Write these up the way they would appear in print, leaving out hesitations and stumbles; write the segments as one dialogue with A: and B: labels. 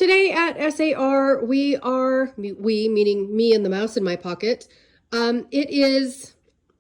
A: today at SAR, we meaning me and the mouse in my pocket, it is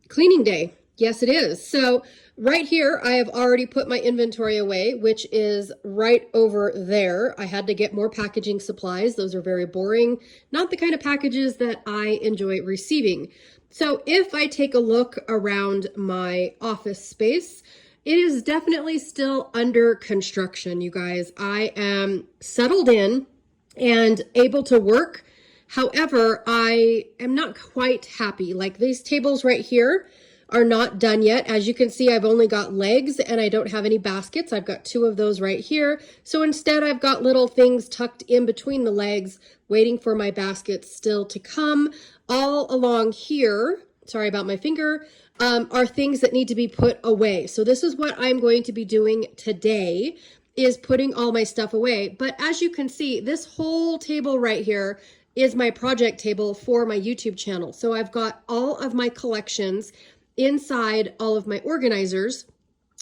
A: cleaning day. Yes, it is. So right here, I have already put my inventory away, which is right over there. I had to get more packaging supplies. Those are very boring, not the kind of packages that I enjoy receiving. So if I take a look around my office space, it is definitely still under construction, you guys. I am settled in and able to work. However, I am not quite happy. Like these tables right here are not done yet. As you can see, I've only got legs and I don't have any baskets. I've got two of those right here. So instead, I've got little things tucked in between the legs, waiting for my baskets still to come. All along here, sorry about my finger, are things that need to be put away. So this is what I'm going to be doing today, is putting all my stuff away. But as you can see, this whole table right here is my project table for my YouTube channel. So I've got all of my collections inside all of my organizers.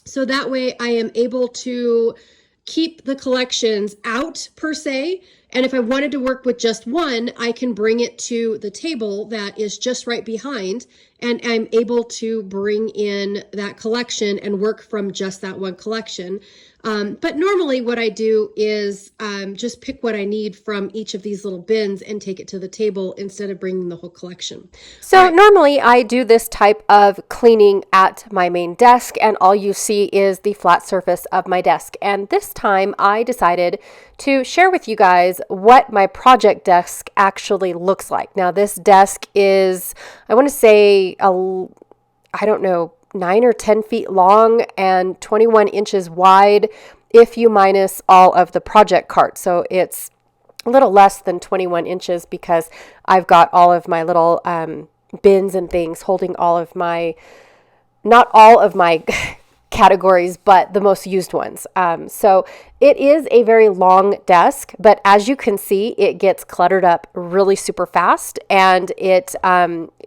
A: So that way I am able to keep the collections out per se. And if I wanted to work with just one, I can bring it to the table that is just right behind, and I'm able to bring in that collection and work from just that one collection. But normally what I do is just pick what I need from each of these little bins and take it to the table instead of bringing the whole collection.
B: So normally I do this type of cleaning at my main desk, and all you see is the flat surface of my desk. And this time I decided to share with you guys what my project desk actually looks like. Now this desk is, I want to say, I don't know, 9 or 10 feet long and 21 inches wide if you minus all of the project cart. So it's a little less than 21 inches because I've got all of my little bins and things holding all of my, not all of my categories, but the most used ones. So it is a very long desk, but as you can see, it gets cluttered up really super fast and it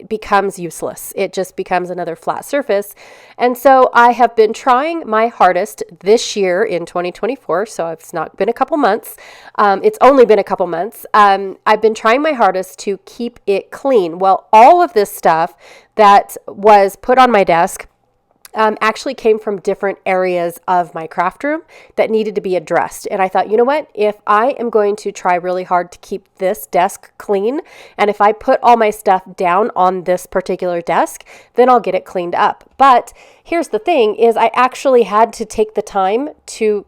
B: becomes useless. It just becomes another flat surface. And so I have been trying my hardest this year in 2024. So it's not been a couple months. It's only been a couple months. I've been trying my hardest to keep it clean. Well, all of this stuff that was put on my desk actually came from different areas of my craft room that needed to be addressed. And I thought, you know what? If I am going to try really hard to keep this desk clean, and if I put all my stuff down on this particular desk, then I'll get it cleaned up. But here's the thing is I actually had to take the time to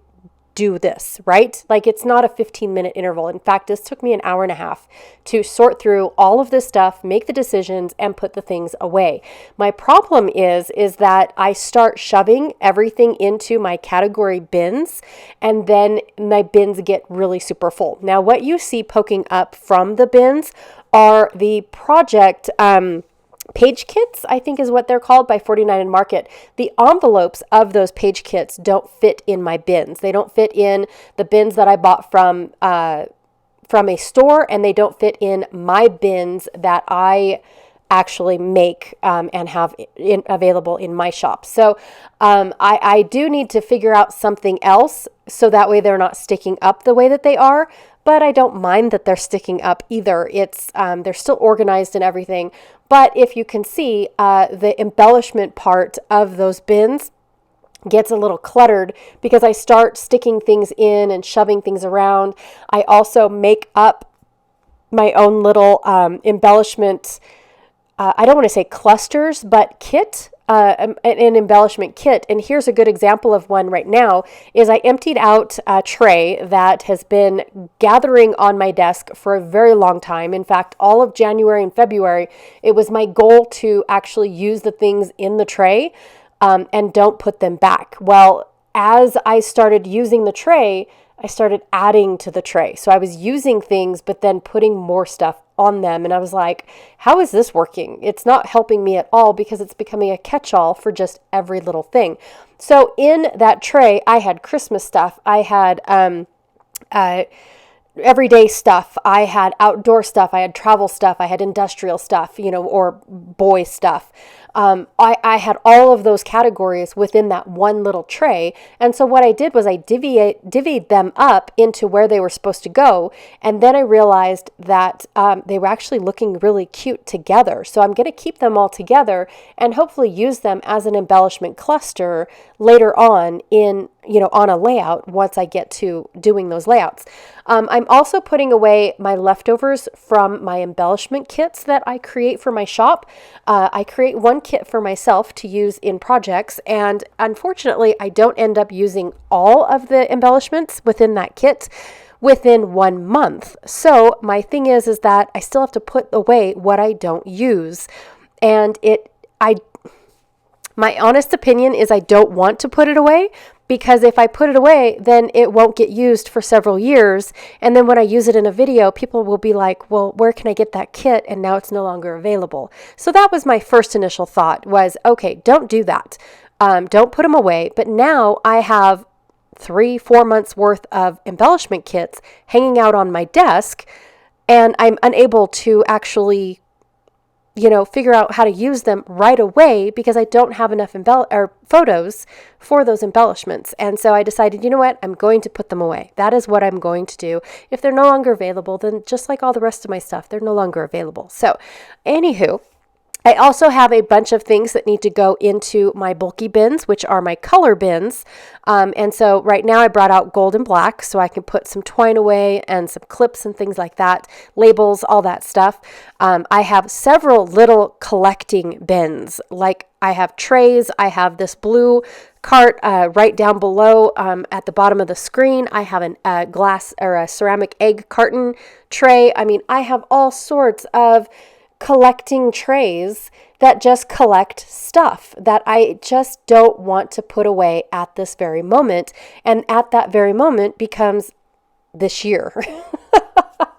B: do this, right? Like it's not a 15-minute interval. In fact, this took me an hour and a half to sort through all of this stuff, make the decisions, and put the things away. My problem is that I start shoving everything into my category bins, and then my bins get really super full. Now, what you see poking up from the bins are the project page kits, I think is what they're called, by 49 and Market. The envelopes of those page kits don't fit in my bins. They don't fit in the bins that I bought from a store, and they don't fit in my bins that I actually make and have available in my shop. So I do need to figure out something else so that way they're not sticking up the way that they are. But I don't mind that they're sticking up either. It's they're still organized and everything. But if you can see, the embellishment part of those bins gets a little cluttered because I start sticking things in and shoving things around. I also make up my own little embellishment, I don't want to say clusters, but kit. An embellishment kit. And here's a good example of one right now is I emptied out a tray that has been gathering on my desk for a very long time. In fact, all of January and February, it was my goal to actually use the things in the tray and don't put them back. Well, as I started using the tray, I started adding to the tray. So I was using things, but then putting more stuff on them. And I was like, how is this working? It's not helping me at all because it's becoming a catch-all for just every little thing. So in that tray, I had Christmas stuff. I had everyday stuff. I had outdoor stuff. I had travel stuff. I had industrial stuff, or boy stuff. I had all of those categories within that one little tray. And so what I did was I divvied them up into where they were supposed to go. And then I realized that they were actually looking really cute together. So I'm going to keep them all together and hopefully use them as an embellishment cluster later on on a layout once I get to doing those layouts. I'm also putting away my leftovers from my embellishment kits that I create for my shop. I create one kit for myself to use in projects, and unfortunately, I don't end up using all of the embellishments within that kit within 1 month. So my thing is that I still have to put away what I don't use. And my honest opinion is I don't want to put it away, because if I put it away, then it won't get used for several years. And then when I use it in a video, people will be like, well, where can I get that kit? And now it's no longer available. So that was my first initial thought was, okay, don't do that. Don't put them away. But now I have 3-4 months worth of embellishment kits hanging out on my desk, and I'm unable to actually figure out how to use them right away because I don't have enough photos for those embellishments. And so I decided, you know what, I'm going to put them away. That is what I'm going to do. If they're no longer available, then just like all the rest of my stuff, they're no longer available. So anywho, I also have a bunch of things that need to go into my bulky bins, which are my color bins. And so right now I brought out gold and black so I can put some twine away and some clips and things like that, labels, all that stuff. I have several little collecting bins. Like I have trays. I have this blue cart right down below at the bottom of the screen. I have a glass or a ceramic egg carton tray. I mean, I have all sorts of collecting trays that just collect stuff that I just don't want to put away at this very moment. And at that very moment becomes this year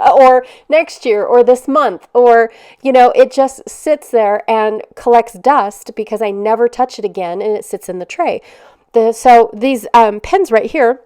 B: or next year or this month, or, it just sits there and collects dust because I never touch it again and it sits in the tray. So these pens right here,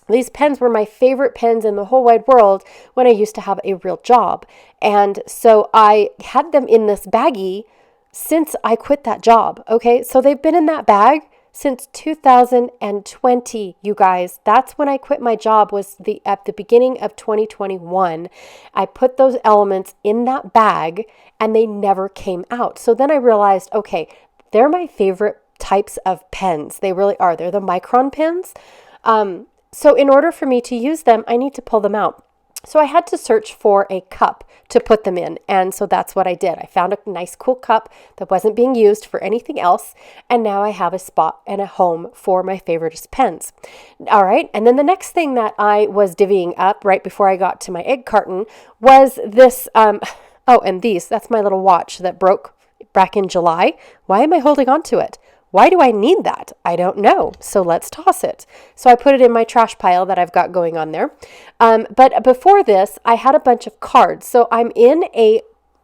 B: these pens were my favorite pens in the whole wide world when I used to have a real job. And so I had them in this baggie since I quit that job. Okay, so they've been in that bag since 2020, you guys. That's when I quit my job, was at the beginning of 2021. I put those elements in that bag and they never came out. So then I realized, okay, they're my favorite types of pens. They really are. They're the Micron pens. So in order for me to use them, I need to pull them out. So I had to search for a cup to put them in. And so that's what I did. I found a nice, cool cup that wasn't being used for anything else. And now I have a spot and a home for my favorite pens. All right. And then the next thing that I was divvying up right before I got to my egg carton was this. That's my little watch that broke back in July. Why am I holding on to it? Why do I need that? I don't know. So let's toss it. So I put it in my trash pile that I've got going on there. But before this, I had a bunch of cards. So I'm in a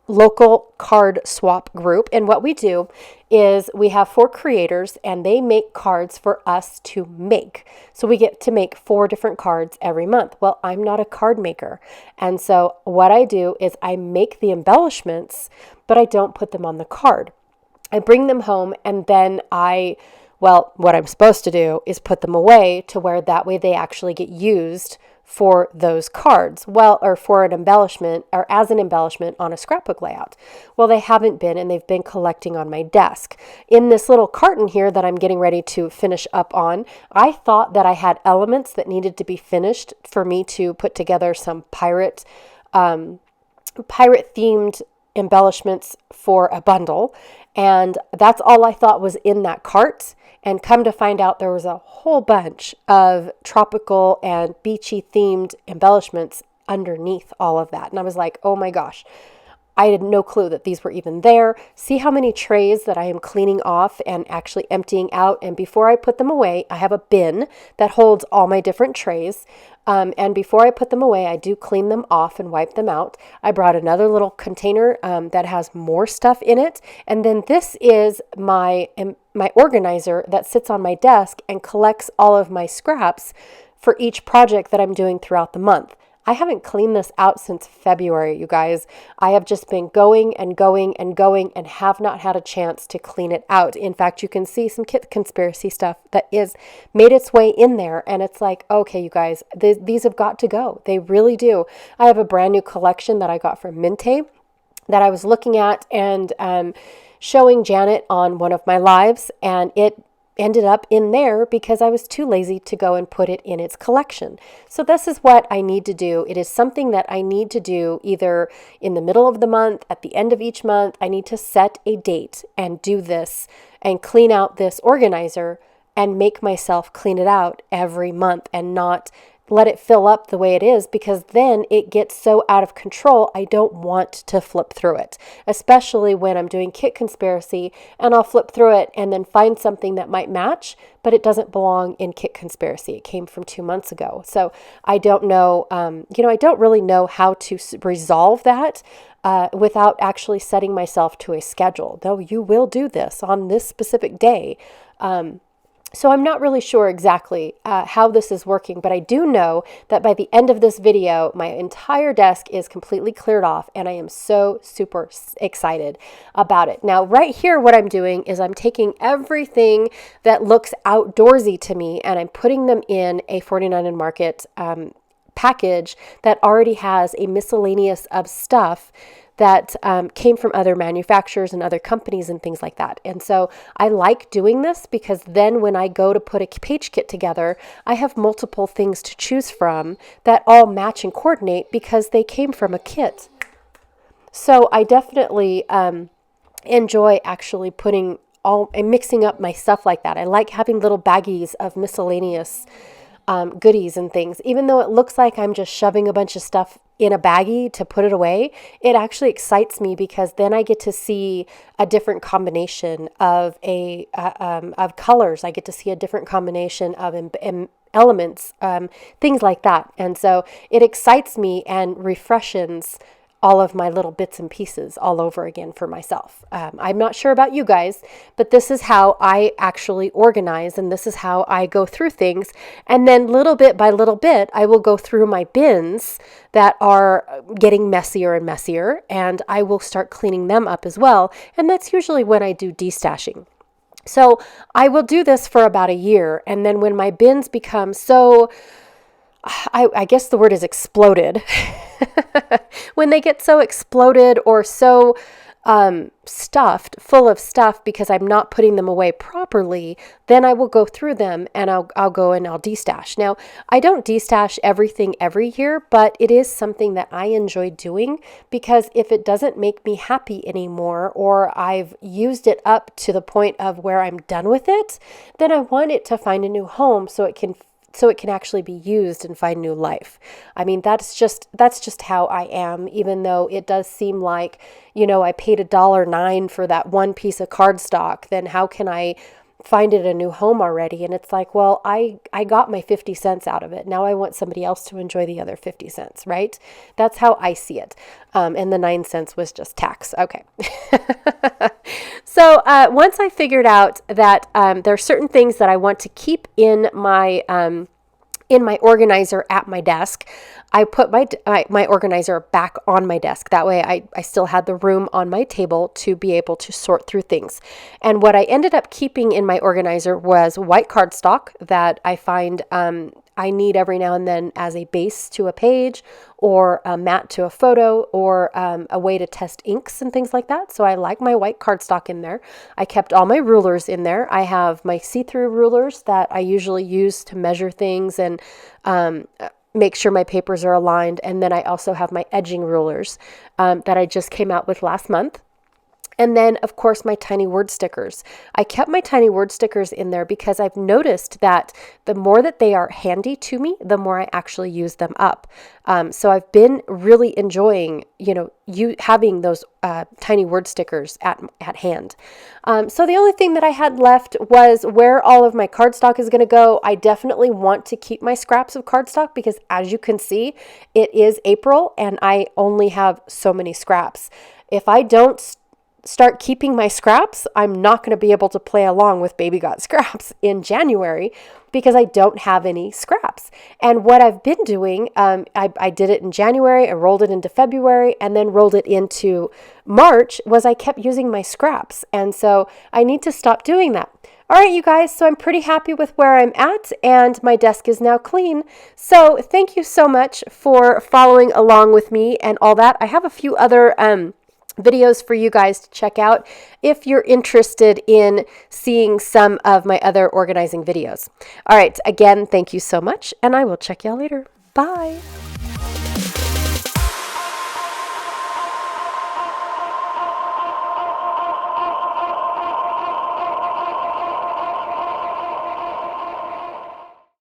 B: local card swap group. And what we do is we have 4 creators and they make cards for us to make. So we get to make 4 different cards every month. Well, I'm not a card maker. And so what I do is I make the embellishments, but I don't put them on the card. I bring them home and then what I'm supposed to do is put them away to where that way they actually get used for those cards. Or for an embellishment or as an embellishment on a scrapbook layout. Well, they haven't been, and they've been collecting on my desk. In this little carton here that I'm getting ready to finish up on, I thought that I had elements that needed to be finished for me to put together some pirate themed embellishments for a bundle. And that's all I thought was in that cart. And come to find out, there was a whole bunch of tropical and beachy themed embellishments underneath all of that. And I was like, oh my gosh, I had no clue that these were even there. See how many trays that I am cleaning off and actually emptying out. And before I put them away, I have a bin that holds all my different trays. And before I put them away, I do clean them off and wipe them out. I brought another little container that has more stuff in it. And then this is my organizer that sits on my desk and collects all of my scraps for each project that I'm doing throughout the month. I haven't cleaned this out since February, you guys. I have just been going and going and going and have not had a chance to clean it out. In fact, you can see some Kit Conspiracy stuff that is made its way in there. And it's like, okay, you guys, these have got to go. They really do. I have a brand new collection that I got from Minte that I was looking at and showing Janet on one of my lives, and it ended up in there because I was too lazy to go and put it in its collection. So this is what I need to do. It is something that I need to do either in the middle of the month, at the end of each month. I need to set a date and do this and clean out this organizer and make myself clean it out every month and not let it fill up the way it is, because then it gets so out of control. I don't want to flip through it, especially when I'm doing Kit Conspiracy and I'll flip through it and then find something that might match, but it doesn't belong in Kit Conspiracy. It came from 2 months ago. So I don't know, I don't really know how to resolve that without actually setting myself to a schedule, though you will do this on this specific day. So I'm not really sure exactly how this is working, but I do know that by the end of this video, my entire desk is completely cleared off, and I am so super excited about it. Now, right here, what I'm doing is I'm taking everything that looks outdoorsy to me, and I'm putting them in a 49 and Market package that already has a miscellaneous of stuff that came from other manufacturers and other companies and things like that. And so I like doing this because then when I go to put a page kit together, I have multiple things to choose from that all match and coordinate because they came from a kit. So I definitely enjoy actually putting mixing up my stuff like that. I like having little baggies of miscellaneous goodies and things. Even though it looks like I'm just shoving a bunch of stuff in a baggie to put it away, it actually excites me because then I get to see a different combination of of colors. I get to see a different combination of elements, things like that. And so it excites me and refreshes all of my little bits and pieces all over again for myself. I'm not sure about you guys, but this is how I actually organize, and this is how I go through things. And then little bit by little bit, I will go through my bins that are getting messier and messier, and I will start cleaning them up as well. And that's usually when I do destashing. So I will do this for about a year, and then when my bins become so, I guess the word is exploded. When they get so exploded or so stuffed, full of stuff because I'm not putting them away properly, then I will go through them and I'll go and I'll destash. Now, I don't destash everything every year, but it is something that I enjoy doing because if it doesn't make me happy anymore or I've used it up to the point of where I'm done with it, then I want it to find a new home so it can actually be used and find new life. I mean, that's just how I am, even though it does seem like, I paid $1.09 for that one piece of cardstock, then how can I find it a new home already? And it's like, well, I got my 50 cents out of it. Now I want somebody else to enjoy the other 50 cents, right? That's how I see it. And the 9 cents was just tax. Okay. So once I figured out that there are certain things that I want to keep in my organizer at my desk, I put my organizer back on my desk. That way I still had the room on my table to be able to sort through things. And what I ended up keeping in my organizer was white cardstock that I find I need every now and then as a base to a page or a mat to a photo or a way to test inks and things like that. So I like my white cardstock in there. I kept all my rulers in there. I have my see-through rulers that I usually use to measure things and make sure my papers are aligned. And then I also have my edging rulers that I just came out with last month. And then, of course, my tiny word stickers. I kept my tiny word stickers in there because I've noticed that the more that they are handy to me, the more I actually use them up. So I've been really enjoying, you having those tiny word stickers at hand. So the only thing that I had left was where all of my cardstock is going to go. I definitely want to keep my scraps of cardstock because, as you can see, it is April and I only have so many scraps. If I don't start keeping my scraps, I'm not going to be able to play along with Baby Got Scraps in January because I don't have any scraps. And what I've been doing, I did it in January, I rolled it into February, and then rolled it into March, was I kept using my scraps. And so I need to stop doing that. All right, you guys, so I'm pretty happy with where I'm at, and my desk is now clean. So thank you so much for following along with me and all that. I have a few other videos for you guys to check out if you're interested in seeing some of my other organizing videos. All right, again, thank you so much, and I will check y'all later. Bye.